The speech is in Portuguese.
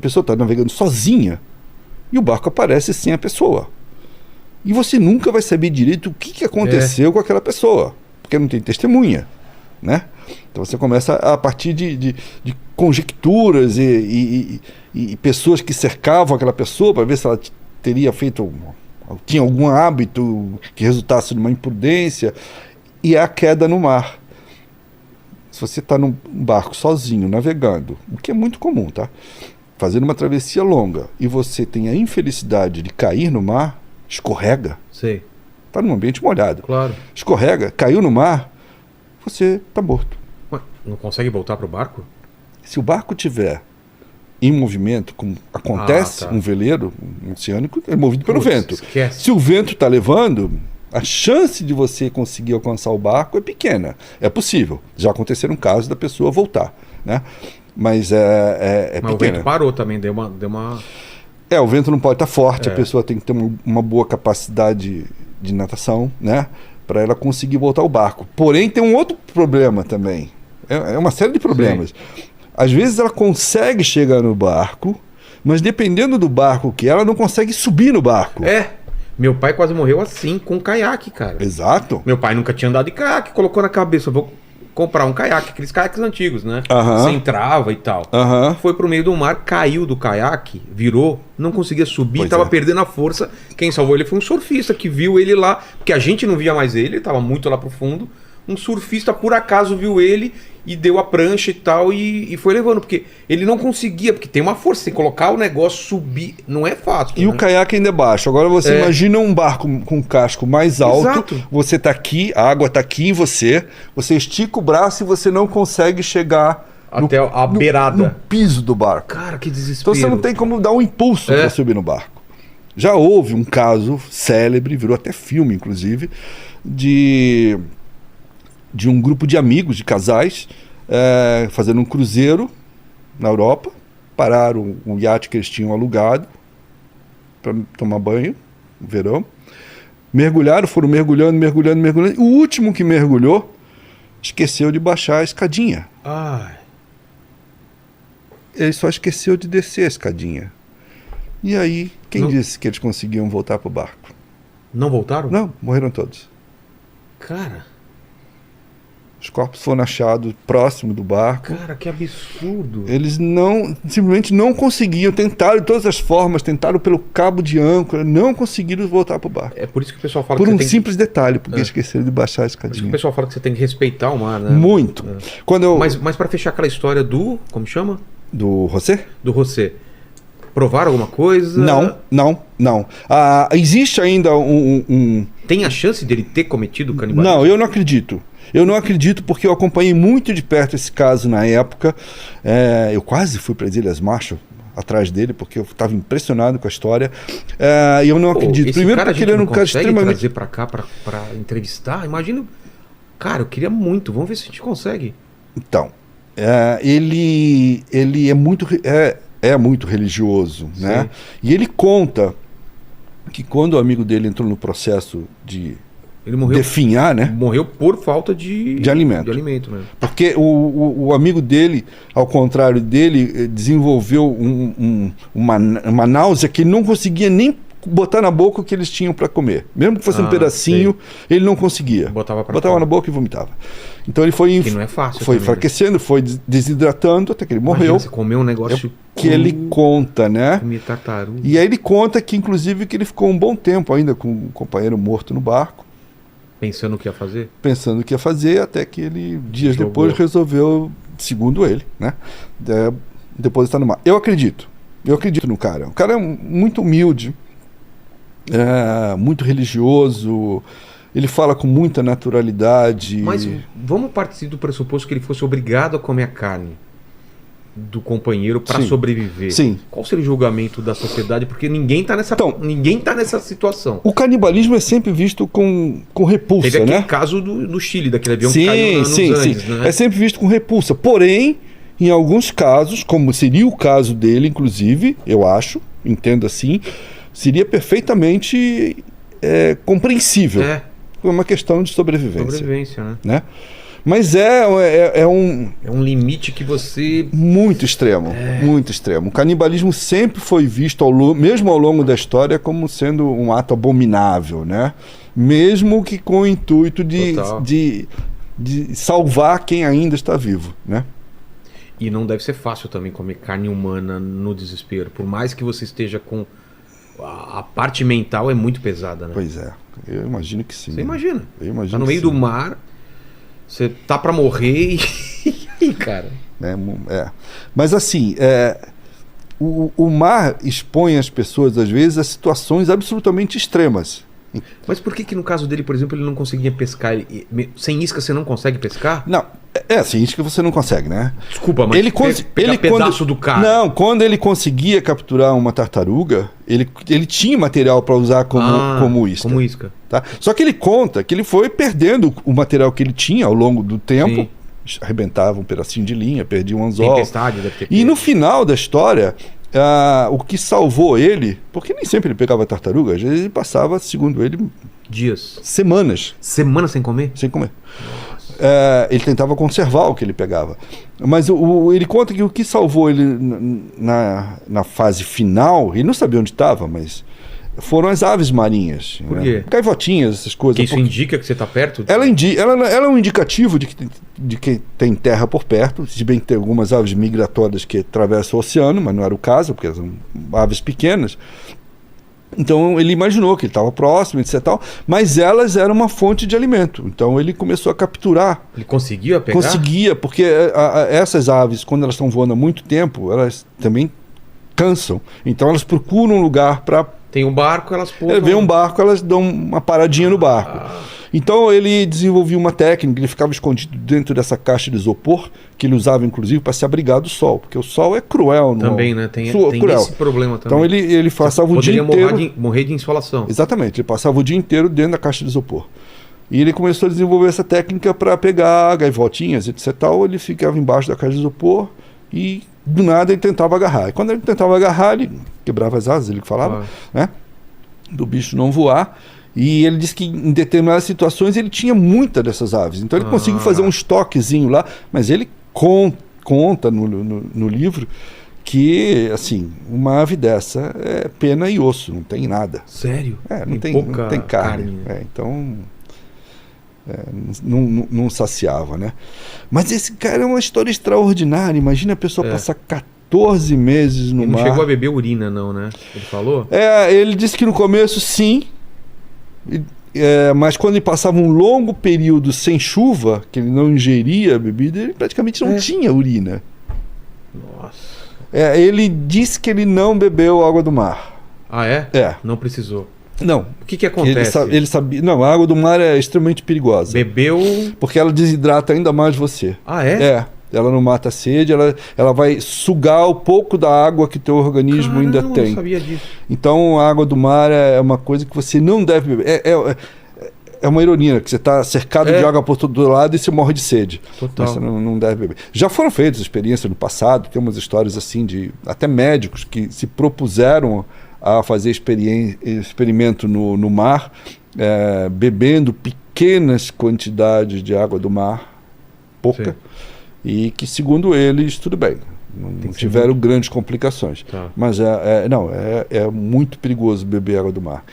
pessoa está navegando sozinha e o barco aparece sem a pessoa. E você nunca vai saber direito o que aconteceu com aquela pessoa, porque não tem testemunha, né? Então você começa a partir de conjecturas e pessoas que cercavam aquela pessoa para ver se ela teria feito, tinha algum hábito que resultasse numa imprudência, e é a queda no mar. Se você está num barco sozinho, navegando, o que é muito comum, tá? Fazendo uma travessia longa, e você tem a infelicidade de cair no mar, escorrega. Sei. Está num ambiente molhado. Claro. Escorrega, caiu no mar, você está morto. Ué, não consegue voltar pro barco? Se o barco tiver em movimento, como acontece um veleiro um oceânico, é movido pelo vento. Esquece. Se o vento está levando, a chance de você conseguir alcançar o barco é pequena. É possível. Já aconteceram casos da pessoa voltar, né? Mas é Mas pequena. o vento parou também, deu uma... O vento não pode estar forte, a pessoa tem que ter uma boa capacidade de natação, né? Para ela conseguir voltar ao barco. Porém, tem um outro problema também. É uma série de problemas. Sim. Às vezes ela consegue chegar no barco, mas dependendo do barco que ela não consegue subir no barco. Meu pai quase morreu assim, com um caiaque, cara. Exato. Meu pai nunca tinha andado de caiaque, colocou na cabeça, vou comprar um caiaque, aqueles caiaques antigos, né? Sem trava e tal. Foi pro meio do mar, caiu do caiaque, virou, não conseguia subir, tava perdendo a força. Quem salvou ele foi um surfista que viu ele lá, porque a gente não via mais ele tava muito lá pro fundo. Um surfista por acaso viu ele e deu a prancha e tal e foi levando, porque ele não conseguia, porque tem uma força, tem que colocar o negócio, subir, não é fácil. E o caiaque ainda é baixo. Agora você imagina um barco com um casco mais alto. Exato. Você tá aqui, a água tá aqui em você estica o braço e você não consegue chegar até a beirada, no piso do barco. Cara, que desespero. Então você não tem como dar um impulso para subir no barco. Já houve um caso célebre, virou até filme inclusive, de um grupo de amigos, de casais, fazendo um cruzeiro na Europa, pararam um iate que eles tinham alugado para tomar banho no verão, mergulharam, foram mergulhando, e o último que mergulhou esqueceu de baixar a escadinha. Ele só esqueceu de descer a escadinha. E aí, quem disse que eles conseguiam voltar para o barco? Não voltaram? Não, morreram todos. Cara... Os corpos foram achados próximo do barco. Cara, que absurdo. Eles simplesmente não conseguiam, tentaram de todas as formas, tentaram pelo cabo de âncora, não conseguiram voltar para o barco. É por isso que o pessoal fala por que um simples detalhe, porque esqueceram de baixar a escadinha. Por isso que o pessoal fala que você tem que respeitar o mar, né? Muito. Mas para fechar aquela história do... Como chama? Do José? Do José. Provaram alguma coisa? Não. Existe ainda Tem a chance dele ter cometido canibalismo? Não, eu não acredito. Eu não acredito porque eu acompanhei muito de perto esse caso na época. Eu quase fui para as Ilhas Marshall atrás dele porque eu estava impressionado com a história. E eu não acredito. Primeiro porque ele era um cara extremamente... trazer para cá para entrevistar? Imagina... Cara, eu queria muito. Vamos ver se a gente consegue. Então, ele é muito religioso, né? E ele conta que quando o amigo dele entrou no processo de definhar, né? Morreu por falta de alimento. De alimento mesmo. Porque o amigo dele, ao contrário dele, desenvolveu uma náusea que ele não conseguia nem botar na boca o que eles tinham para comer. Mesmo que fosse um pedacinho, ele não conseguia. Botava na boca e vomitava. Então ele foi... Que não é fácil. Foi enfraquecendo, foi desidratando até que ele morreu. Você comeu um negócio... que ele conta, né? Comia tartaruga. E aí ele conta que, inclusive, que ele ficou um bom tempo ainda com o companheiro morto no barco. Pensando o que ia fazer? Pensando o que ia fazer, até que ele, dias depois, resolveu, segundo ele, né? Depositar no mar. Eu acredito no cara. O cara é muito humilde, muito religioso, ele fala com muita naturalidade. Mas vamos partir do pressuposto que ele fosse obrigado a comer a carne do companheiro para sobreviver. Sim. Qual seria o julgamento da sociedade? Porque ninguém tá nessa situação. O canibalismo é sempre visto com repulsa, né? Teve aquele caso do Chile, daquele avião que caiu nos Andes, né? É sempre visto com repulsa. Porém, em alguns casos, como seria o caso dele, inclusive, eu acho, entendo assim, seria perfeitamente compreensível. É uma questão de sobrevivência. Né? Mas é um... É um limite que você... Muito extremo, muito extremo. O canibalismo sempre foi visto, mesmo ao longo da história, como sendo um ato abominável, né? Mesmo que com o intuito de salvar quem ainda está vivo, né? E não deve ser fácil também comer carne humana no desespero. Por mais que você esteja com... A parte mental é muito pesada, né? Pois é, eu imagino que sim. Você imagina? Eu imagino tá no meio do mar, você tá pra morrer e aí, cara? Mas assim, o mar expõe as pessoas, às vezes, a situações absolutamente extremas. Mas por que no caso dele, por exemplo, ele não conseguia pescar? Sem isca você não consegue pescar? Não, sem isca você não consegue, né? Desculpa, mas ele pedaço do cara. Não, quando ele conseguia capturar uma tartaruga, ele tinha material para usar como isca. Como isca. Tá? Só que ele conta que ele foi perdendo o material que ele tinha ao longo do tempo. Sim. Arrebentava um pedacinho de linha, perdia um anzol. Tempestade deve ter e no final da história... o que salvou ele, porque nem sempre ele pegava tartaruga, às vezes ele passava, segundo ele, dias, semanas sem comer? Sem comer. Ele tentava conservar o que ele pegava. Mas ele conta que o que salvou ele na fase final, ele não sabia onde estava, mas foram as aves marinhas. Por quê? Gaivotinhas, essas coisas. Que isso indica que você está perto? Ela é um indicativo de que tem terra por perto, se bem que tem algumas aves migratórias que atravessam o oceano, mas não era o caso, porque são aves pequenas. Então ele imaginou que ele estava próximo, etc. Tal, mas elas eram uma fonte de alimento. Então ele começou a capturar. Ele conseguia pegar? Conseguia, porque essas aves, quando elas estão voando há muito tempo, elas também cansam. Então elas procuram um lugar para... Tem um barco, elas pousam... Vem um barco, elas dão uma paradinha no barco. Então ele desenvolveu uma técnica, ele ficava escondido dentro dessa caixa de isopor, que ele usava inclusive para se abrigar do sol, porque o sol é cruel. Também, né? Tem esse problema também. Então ele passava o dia inteiro... morrer de insolação. Exatamente, ele passava o dia inteiro dentro da caixa de isopor. E ele começou a desenvolver essa técnica para pegar gaivotinhas, etc. Ele ficava embaixo da caixa de isopor e do nada ele tentava agarrar. E quando ele tentava agarrar, ele quebrava as asas, ele falava, né? Do bicho não voar. E ele disse que em determinadas situações ele tinha muita dessas aves. Então ele conseguiu fazer um estoquezinho lá, mas ele conta no livro que, assim, uma ave dessa é pena e osso, não tem nada. Sério? Não tem carne. Então... não saciava, né? Mas esse cara é uma história extraordinária. Imagina a pessoa passar 14 meses no mar. Ele não chegou a beber urina, não, né? Ele falou? Ele disse que no começo sim, mas quando ele passava um longo período sem chuva, que ele não ingeria a bebida, ele praticamente não tinha urina. Nossa. Ele disse que ele não bebeu água do mar. Ah, é? Não precisou. Não. O que acontece? Ele sabia. Não, a água do mar é extremamente perigosa. Bebeu. Porque ela desidrata ainda mais você. Ah, é? Ela não mata a sede, ela vai sugar o pouco da água que o teu organismo ainda tem. Eu não sabia disso. Então a água do mar é uma coisa que você não deve beber. É uma ironia, que você está cercado de água por todo lado e você morre de sede. Total. Você não deve beber. Já foram feitas experiências no passado, tem umas histórias assim de até médicos que se propuseram a fazer experimento no mar, bebendo pequenas quantidades de água do mar, pouca, e que, segundo eles, tudo bem, não tiveram grandes complicações. Mas é muito perigoso beber água do mar.